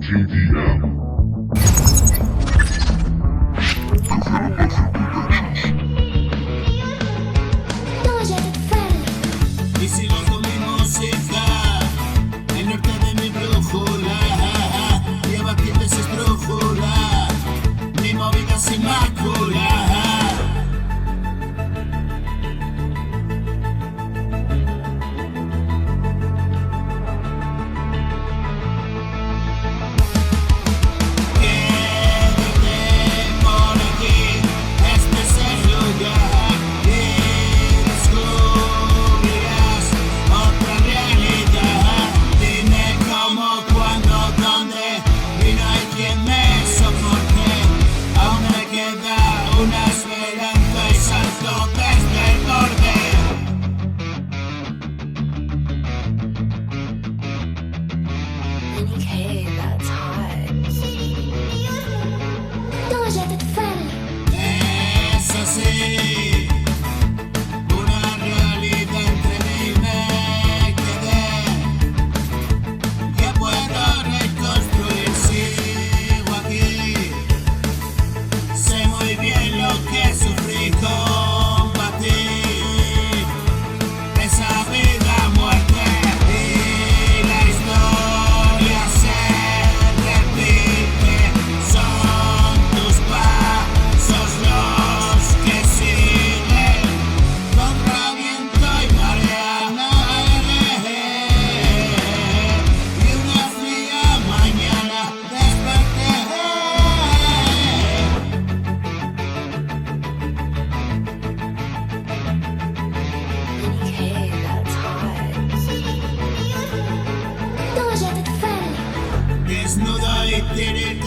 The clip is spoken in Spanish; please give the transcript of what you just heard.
GDM. Y sigo con mi música, el norte de mi brújula. Llevo aquí desestrújula, mi movida sin mácula. Una esperanza y salto desde el borde. Okay, that's hot. Es así, una realidad entre mí me quedé, que puedo reconstruir, sigo aquí. Sé muy bien lo que sufrí, combatí esa vida, muerte, y la historia se repite. Son tus pasos los que siguen, contra viento y marea navegué, y una fría mañana desperté. Okay, that's hot. Desnudo y tirito.